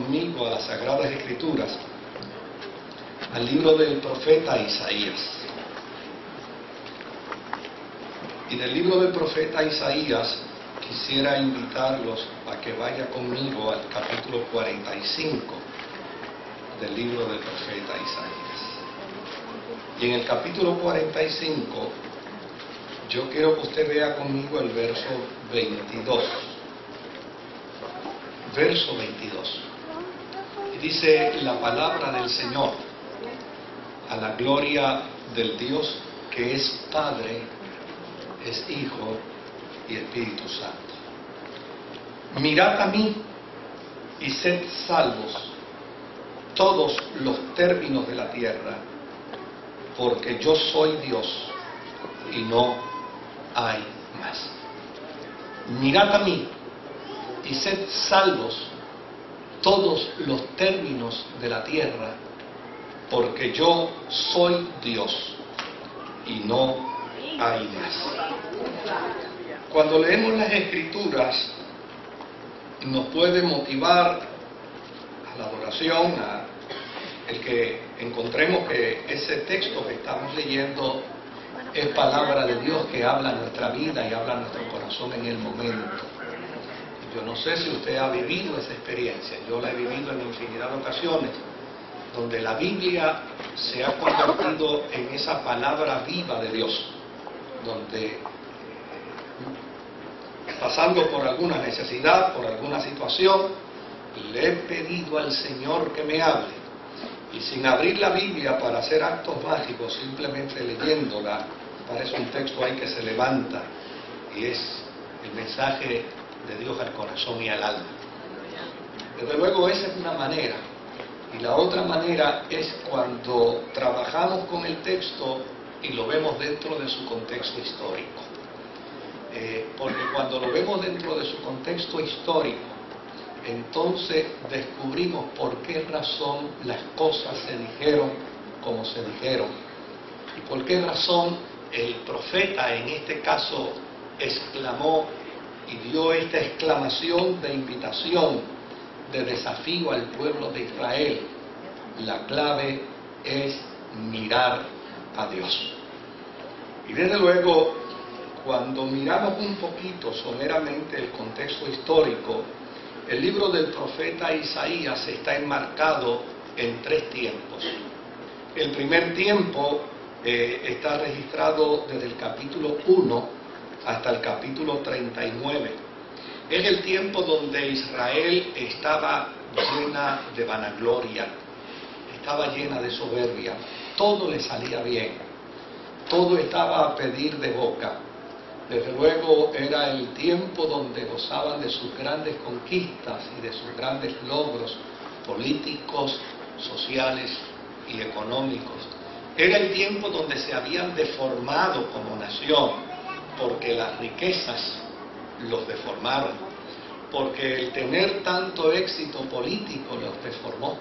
conmigo a las Sagradas Escrituras, al libro del profeta Isaías. Y del libro del profeta Isaías quisiera invitarlos a que vaya conmigo al capítulo 45 del libro del profeta Isaías. Y en el capítulo 45 yo quiero que usted vea conmigo el verso 22. Verso 22. Y dice la palabra del Señor, a la gloria del Dios que es Padre, es Hijo y Espíritu Santo. Mirad a mí y sed salvos todos los términos de la tierra, porque yo soy Dios y no hay más. Mirad a mí y sed salvos todos los términos de la tierra, porque yo soy Dios y no hay más. Cuando leemos las Escrituras, nos puede motivar a la adoración, a el que encontremos que ese texto que estamos leyendo es palabra de Dios que habla a nuestra vida y habla a nuestro corazón en el momento. Yo no sé si usted ha vivido esa experiencia, yo la he vivido en infinidad de ocasiones, donde la Biblia se ha convertido en esa palabra viva de Dios, donde pasando por alguna necesidad, por alguna situación, le he pedido al Señor que me hable, y sin abrir la Biblia para hacer actos mágicos, simplemente leyéndola, parece un texto ahí que se levanta y es el mensaje de Dios al corazón y al alma. Desde luego esa es una manera, y la otra manera es cuando trabajamos con el texto y lo vemos dentro de su contexto histórico. Porque cuando lo vemos dentro de su contexto histórico, entonces descubrimos por qué razón las cosas se dijeron como se dijeron, y por qué razón el profeta en este caso exclamó y dio esta exclamación de invitación, de desafío al pueblo de Israel. La clave es mirar a Dios. Y desde luego, cuando miramos un poquito someramente el contexto histórico, el libro del profeta Isaías está enmarcado en tres tiempos. El primer tiempo está registrado desde el capítulo 1 hasta el capítulo 39. Es el tiempo donde Israel estaba llena de vanagloria, estaba llena de soberbia, todo le salía bien, todo estaba a pedir de boca. Desde luego era el tiempo donde gozaban de sus grandes conquistas y de sus grandes logros políticos, sociales y económicos. Era el tiempo donde se habían deformado como nación, porque las riquezas los deformaron, porque el tener tanto éxito político los deformó,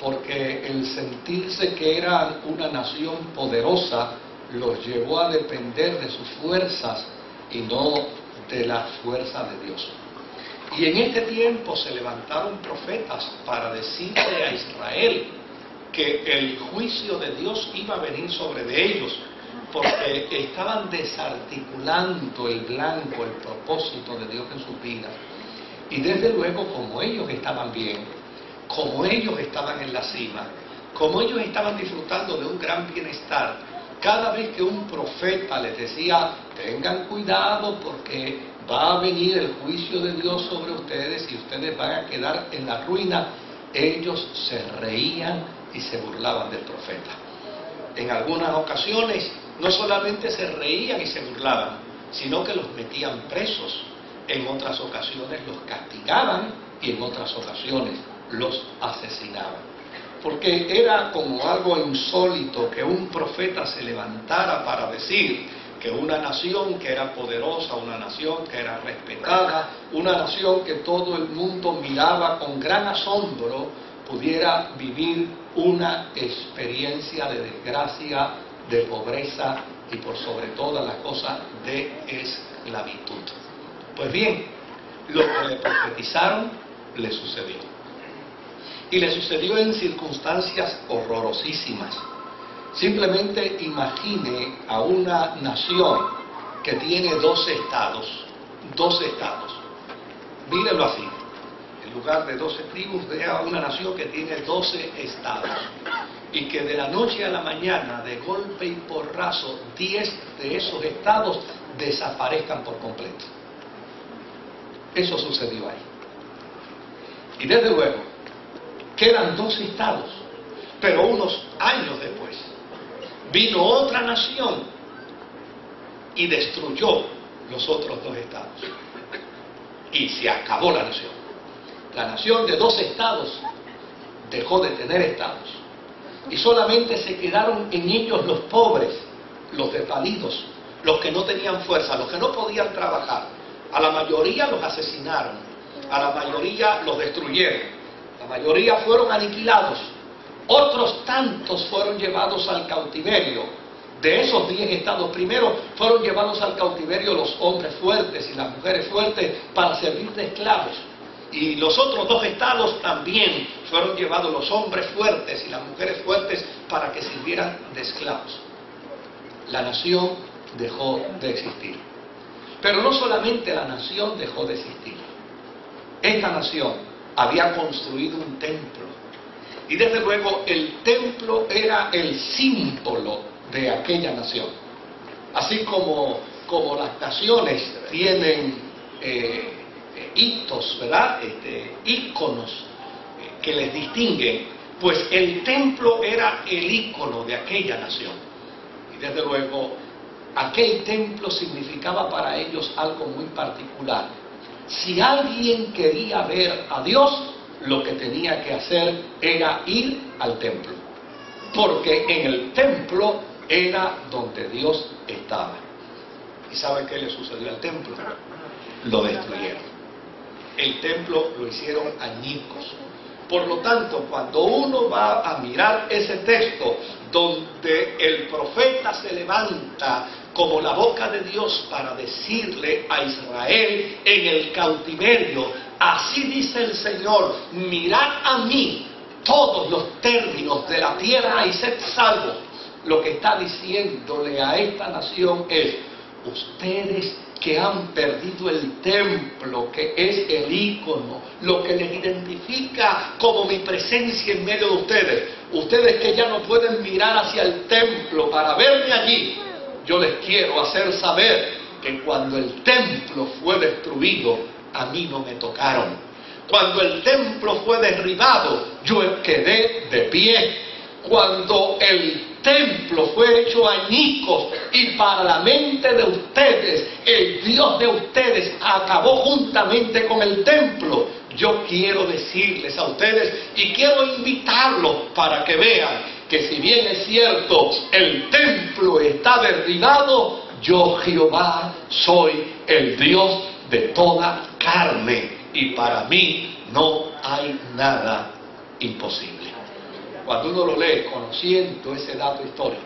porque el sentirse que eran una nación poderosa los llevó a depender de sus fuerzas y no de la fuerza de Dios. Y en este tiempo se levantaron profetas para decirle a Israel que el juicio de Dios iba a venir sobre de ellos, porque estaban desarticulando el blanco, el propósito de Dios en sus vidas. Y desde luego, como ellos estaban bien, como ellos estaban en la cima, como ellos estaban disfrutando de un gran bienestar, cada vez que un profeta les decía, tengan cuidado porque va a venir el juicio de Dios sobre ustedes y ustedes van a quedar en la ruina, ellos se reían y se burlaban del profeta. En algunas ocasiones no solamente se reían y se burlaban, sino que los metían presos. En otras ocasiones los castigaban y en otras ocasiones los asesinaban. Porque era como algo insólito que un profeta se levantara para decir que una nación que era poderosa, una nación que era respetada, una nación que todo el mundo miraba con gran asombro, pudiera vivir una experiencia de desgracia, de pobreza y por sobre todas las cosas de esclavitud. Pues bien, lo que le profetizaron le sucedió. Y le sucedió en circunstancias horrorosísimas. Simplemente imagine a una nación que tiene 12 estados. 12 estados. Mírenlo así. En lugar de 12 tribus, vea una nación que tiene 12 estados. Y que de la noche a la mañana, de golpe y porrazo, 10 de esos estados desaparezcan por completo. Eso sucedió ahí. Y desde luego, quedan 12 estados. Pero unos años después, vino otra nación y destruyó los otros 2 estados. Y se acabó la nación. La nación de 12 estados dejó de tener estados. Y solamente se quedaron en ellos los pobres, los desvalidos, los que no tenían fuerza, los que no podían trabajar. A la mayoría los asesinaron, a la mayoría los destruyeron, la mayoría fueron aniquilados. Otros tantos fueron llevados al cautiverio. De esos 10 estados, primero fueron llevados al cautiverio los hombres fuertes y las mujeres fuertes para servir de esclavos. Y los otros 2 estados también fueron llevados los hombres fuertes y las mujeres fuertes para que sirvieran de esclavos. La nación dejó de existir. Pero no solamente la nación dejó de existir. Esta nación había construido un templo. Y desde luego el templo era el símbolo de aquella nación. Así como las naciones tienen hitos, ¿verdad? Íconos que les distinguen, pues el templo era el ícono de aquella nación. Y desde luego, aquel templo significaba para ellos algo muy particular. Si alguien quería ver a Dios, lo que tenía que hacer era ir al templo, porque en el templo era donde Dios estaba. ¿Y saben qué le sucedió al templo? Lo destruyeron. El templo lo hicieron añicos. Por lo tanto, cuando uno va a mirar ese texto donde el profeta se levanta como la boca de Dios para decirle a Israel en el cautiverio, así dice el Señor, mirad a mí todos los términos de la tierra y sed salvos. Lo que está diciéndole a esta nación es, ustedes que han perdido el templo, que es el ícono, lo que les identifica como mi presencia en medio de ustedes, ustedes que ya no pueden mirar hacia el templo para verme allí, yo les quiero hacer saber que cuando el templo fue destruido, a mí no me tocaron. Cuando el templo fue derribado, yo quedé de pie. Cuando el templo fue hecho añicos y para la mente de ustedes, el Dios de ustedes acabó juntamente con el templo, yo quiero decirles a ustedes y quiero invitarlos para que vean que si bien es cierto, el templo está derribado, yo Jehová soy el Dios de toda carne y para mí no hay nada imposible. Cuando uno lo lee conociendo ese dato histórico,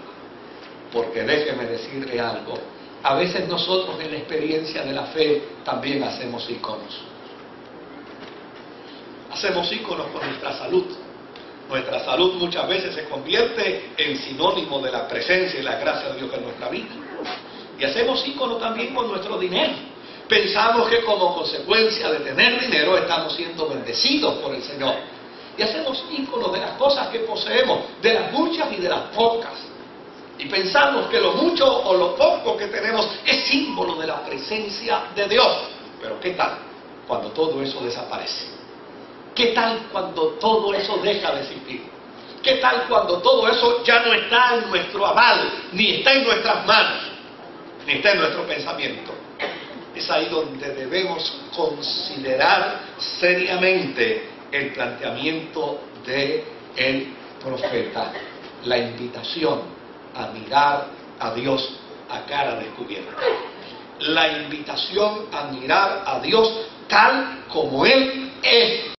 porque déjeme decirle algo, a veces nosotros en la experiencia de la fe también hacemos íconos. Hacemos íconos con nuestra salud. Nuestra salud muchas veces se convierte en sinónimo de la presencia y la gracia de Dios en nuestra vida. Y hacemos íconos también con nuestro dinero. Pensamos que como consecuencia de tener dinero estamos siendo bendecidos por el Señor. Y hacemos íconos de las cosas que poseemos, de las muchas y de las pocas. Y pensamos que lo mucho o lo poco que tenemos es símbolo de la presencia de Dios. Pero ¿qué tal cuando todo eso desaparece? ¿Qué tal cuando todo eso deja de existir? ¿Qué tal cuando todo eso ya no está en nuestro aval, ni está en nuestras manos, ni está en nuestro pensamiento? Es ahí donde debemos considerar seriamente el planteamiento del profeta, la invitación a mirar a Dios a cara descubierta, la invitación a mirar a Dios tal como Él es,